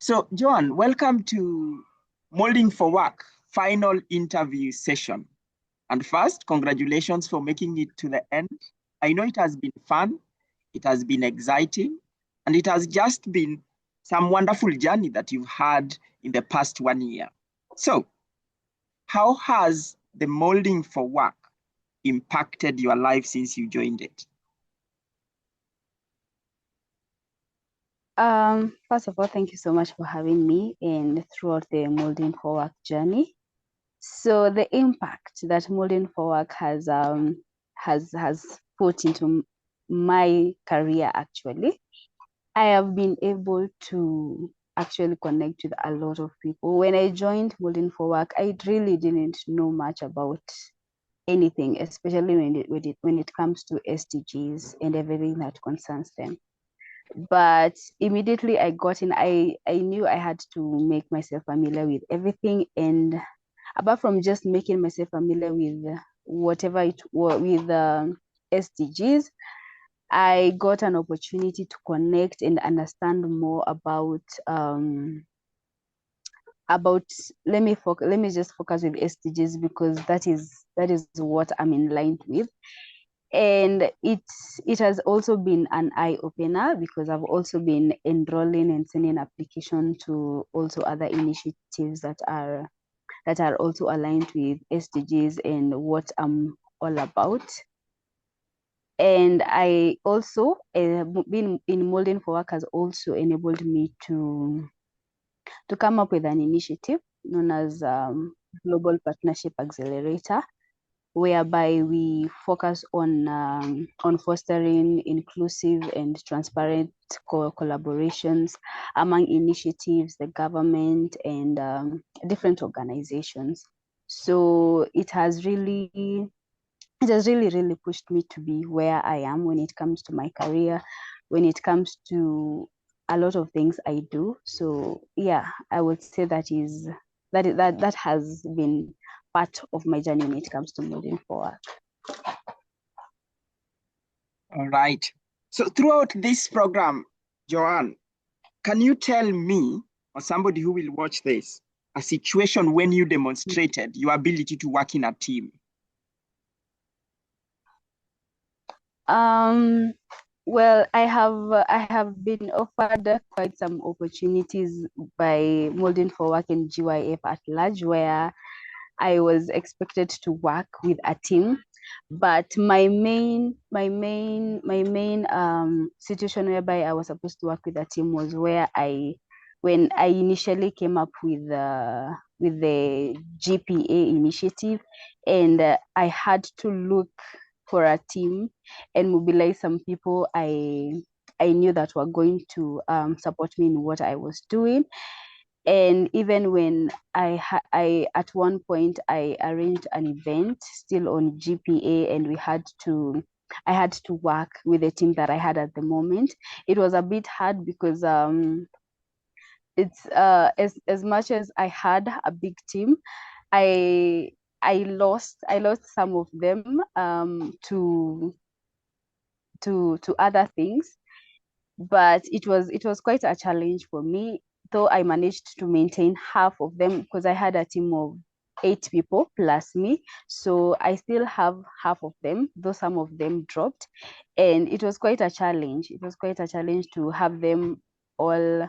So, Joan, welcome to Moulding4Work final interview session. And first, congratulations for making it to the end. I know it has been fun, it has been exciting, and it has just been some wonderful journey that you've had in the past 1 year. So, how has the Moulding4Work impacted your life since you joined it? First of all, thank you so much for having me and throughout the Moulding4Work journey. So the impact that Moulding4Work has put into my career, actually, I have been able to actually connect with a lot of people. When I joined Moulding4Work, I really didn't know much about anything, especially when it comes to SDGs and everything that concerns them. But immediately I got in, I knew I had to make myself familiar with everything. And apart from just making myself familiar with whatever it was with SDGs, I got an opportunity to connect and understand more about let me just focus with SDGs because that is what I'm in line with. And it has also been an eye-opener because I've also been enrolling and sending application to also other initiatives that are also aligned with SDGs and what I'm all about. And I also being in Moulding4Work has also enabled me to come up with an initiative known as Global Partnership Accelerator, whereby we focus on fostering inclusive and transparent collaborations among initiatives, the government, and different organizations. So it has really pushed me to be where I am when it comes to my career, when it comes to a lot of things I do. So yeah, I would say that has been part of my journey when it comes to Moulding4Work. All right. So throughout this program, Joan, can you tell me, or somebody who will watch this, a situation when you demonstrated your ability to work in a team? Well, I have been offered quite some opportunities by Moulding4Work and GYF at large, where I was expected to work with a team. But my main situation whereby I was supposed to work with a team was when I initially came up with the GPA initiative, and I had to look for a team and mobilize some people I knew that were going to support me in what I was doing. And even when I at one point I arranged an event still on GPA, and I had to work with the team that I had at the moment. It was a bit hard because it's as much as I had a big team, I lost some of them to other things. But it was quite a challenge for me, though I managed to maintain half of them because I had a team of 8 people plus me. So I still have half of them, though some of them dropped. And it was quite a challenge. It was quite a challenge to have them all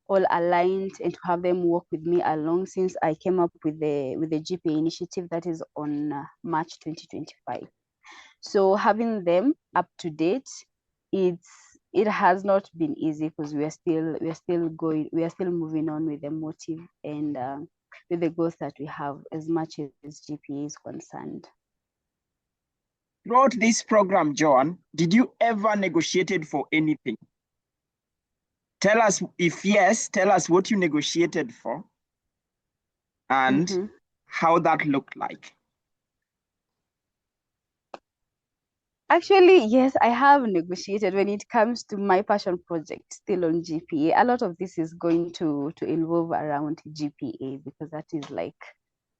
aligned and to have them work with me along, since I came up with the GPA initiative that is on March 2025. So having them up to date, it has not been easy because we are still moving on with the motive and with the goals that we have as much as GPA is concerned. Throughout this program, Joan, did you ever negotiated for anything? Tell us, if yes, tell us what you negotiated for and how that looked like. Actually, yes, I have negotiated when it comes to my passion project still on GPA. A lot of this is going to involve around GPA because that is like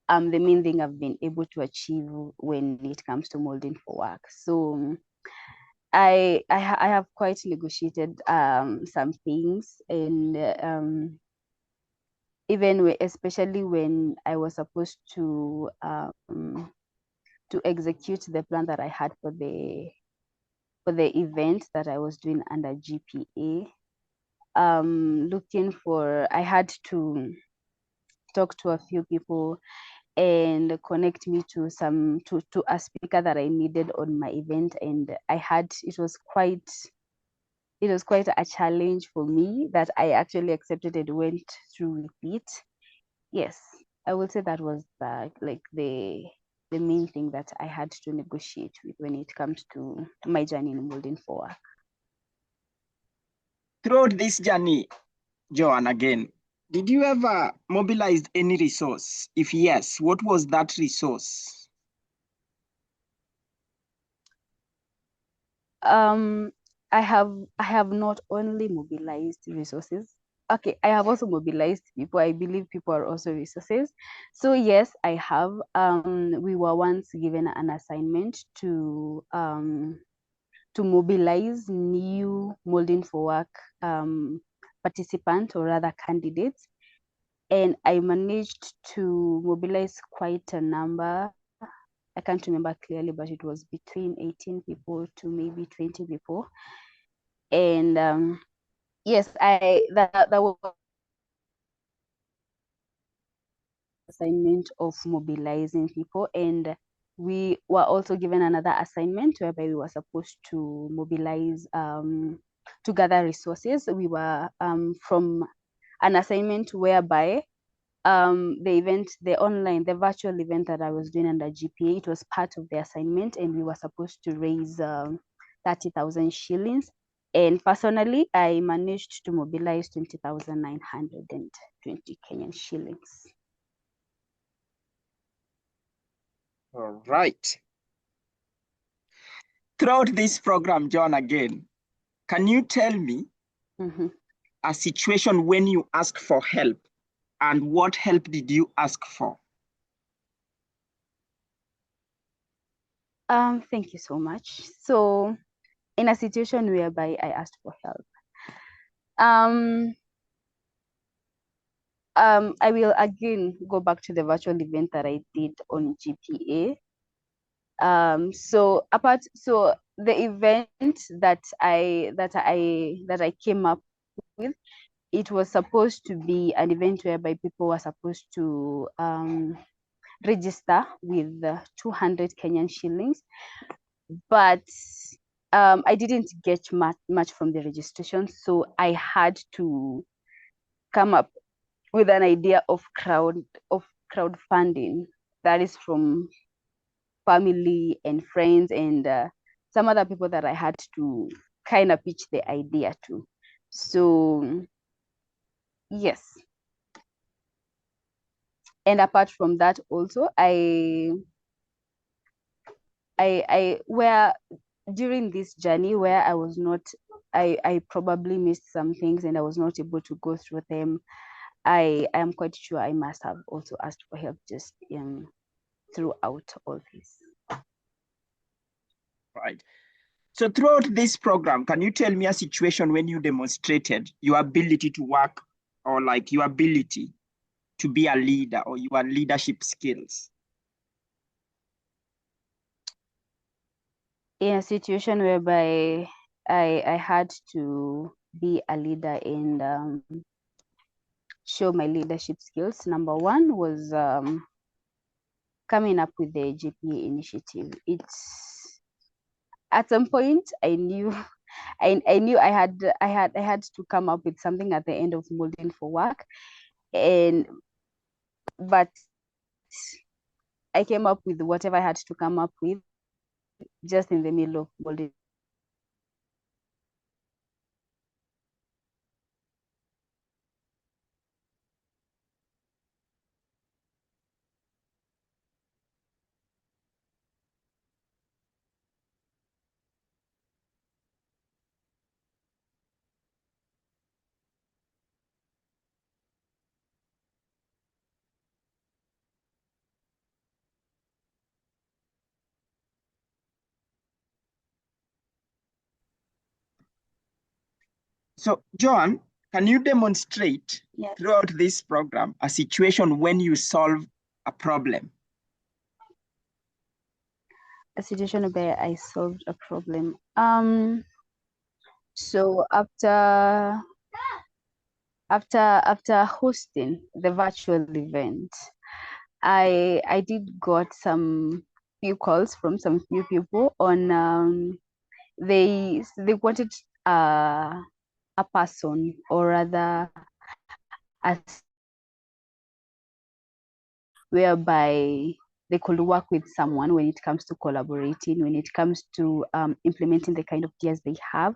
the main thing I've been able to achieve when it comes to Moulding4Work. So I have quite negotiated some things, and especially when I was supposed to execute the plan that I had for the event that I was doing under GPA. I had to talk to a few people and connect me to a speaker that I needed on my event, and it was quite a challenge for me that I actually accepted and went through with it. Yes, I would say that was the main thing that I had to negotiate with when it comes to my journey in Moulding4Work. Throughout this journey, Joan, again, did you ever mobilize any resource? If yes, what was that resource? I have not only mobilized resources. Okay, I have also mobilized people. I believe people are also resources. So yes, I have. We were once given an assignment to mobilize new Moulding4Work participants, or rather candidates, and I managed to mobilize quite a number. I can't remember clearly, but it was between 18 people to maybe 20 people. And yes, that was assignment of mobilizing people, and we were also given another assignment whereby we were supposed to mobilize to gather resources. We were from an assignment whereby the virtual event that I was doing under GPA, it was part of the assignment, and we were supposed to raise 30,000 shillings. And personally, I managed to mobilize 20,920 Kenyan shillings. All right. Throughout this program, John, again, can you tell me a situation when you asked for help, and what help did you ask for? Thank you so much. So, in a situation whereby I asked for help, I will again go back to the virtual event that I did on GPA. So the event that I came up with, it was supposed to be an event whereby people were supposed to register with 200 Kenyan shillings, but I didn't get much from the registration, so I had to come up with an idea of crowdfunding, that is from family and friends and some other people that I had to kind of pitch the idea to. So yes, and apart from that also, where during this journey where I was not, I probably missed some things and I was not able to go through them, I am quite sure I must have also asked for help just throughout all this. Right. So throughout this program, can you tell me a situation when you demonstrated your ability to work, or like your ability to be a leader, or your leadership skills? In a situation whereby I had to be a leader and show my leadership skills, number one was coming up with the GPA initiative. It's at some point I knew I knew I had to come up with something at the end of Moulding4Work, but I came up with whatever I had to come up with just in the middle of Moulding. So Joan, Can you demonstrate throughout this program a situation when you solve a problem? A situation where I solved a problem. So after hosting the virtual event, I did got some few calls from some few people on they wanted a person, or rather a whereby they could work with someone when it comes to collaborating, when it comes to implementing the kind of ideas they have.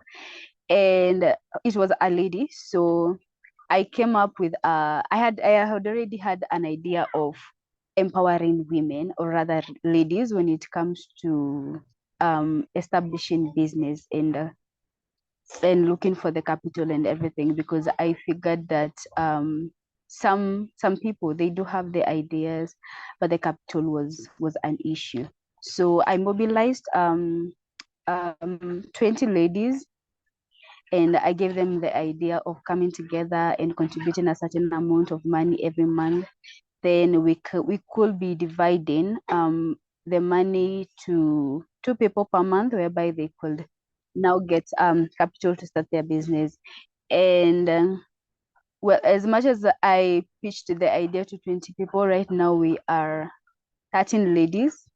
And it was a lady, so I came up with I had already had an idea of empowering women, or rather ladies, when it comes to establishing business and looking for the capital and everything, because I figured that some people, they do have the ideas, but the capital was an issue. So I mobilized 20 ladies, and I gave them the idea of coming together and contributing a certain amount of money every month. Then we could be dividing the money to 2 people per month, whereby they could now get capital to start their business. And well, as much as I pitched the idea to 20 people, right now we are 13 ladies.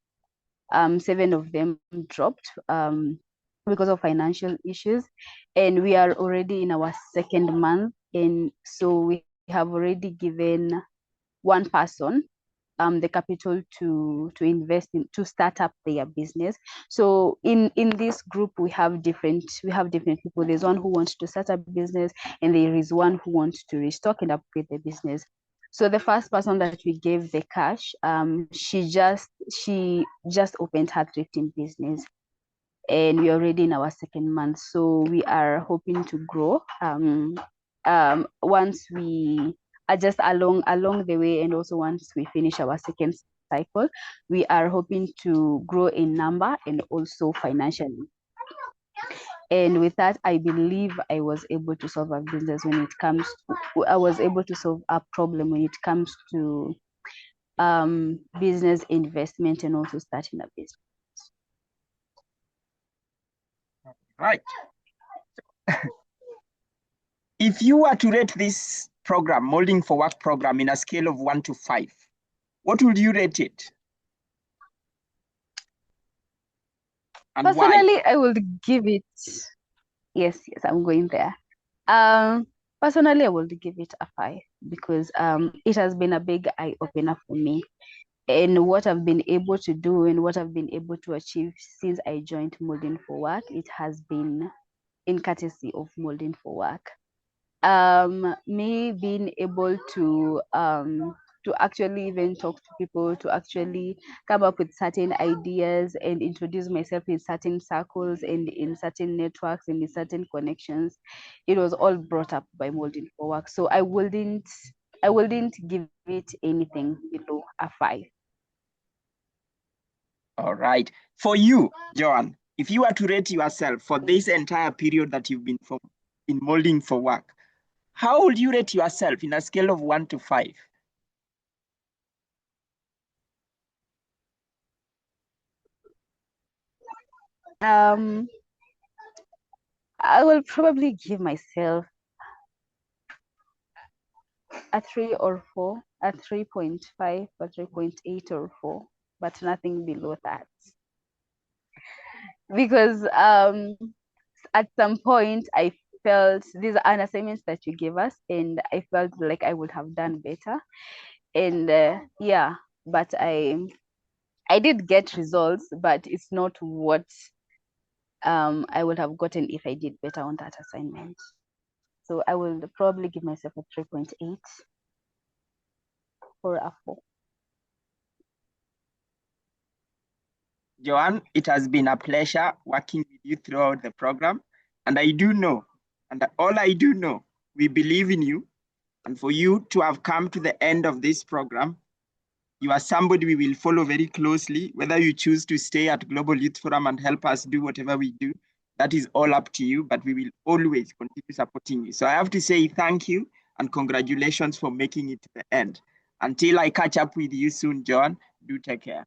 7 of them dropped because of financial issues, and we are already in our 2nd month, and so we have already given one person the capital to invest in, to start up their business. So in this group we have different people. There's one who wants to start a business, and there is one who wants to restock and upgrade the business. So the first person that we gave the cash, she just opened her thrifting business, and we're already in our 2nd month. So we are hoping to grow once we are just along the way, and also once we finish our 2nd cycle, we are hoping to grow in number and also financially. And with that, I believe I was able to solve a business when it comes to, I was able to solve a problem when it comes to business investment and also starting a business. Right. If you were to rate this program, Moulding for Work program, in a scale of 1 to 5, what would you rate it? And personally, why? I would give it, yes, I'm going there. Personally, I would give it a 5, because it has been a big eye opener for me, and what I've been able to do and what I've been able to achieve since I joined Moulding4Work, it has been in courtesy of Moulding4Work. Me being able to actually even talk to people, to actually come up with certain ideas and introduce myself in certain circles and in certain networks and in certain connections, it was all brought up by Moulding4Work. So I wouldn't give it anything below a 5. All right. For you, Joan, if you were to rate yourself for this entire period that you've been in Moulding4Work, how would you rate yourself in a scale of 1 to 5? I will probably give myself a 3 or 4, a 3.5, or 3.8 or 4, but nothing below that. Because at some point I felt these are an assignments that you gave us, and I felt like I would have done better. And yeah, but I did get results, but it's not what I would have gotten if I did better on that assignment. So I will probably give myself a 3.8 or a 4. Joan, it has been a pleasure working with you throughout the program. And I do know, and all I do know, we believe in you. And for you to have come to the end of this program, you are somebody we will follow very closely, whether you choose to stay at Global Youth Forum and help us do whatever we do. that is all up to you, but we will always continue supporting you. So I have to say thank you and congratulations for making it to the end. Until I catch up with you soon, Joan, do take care.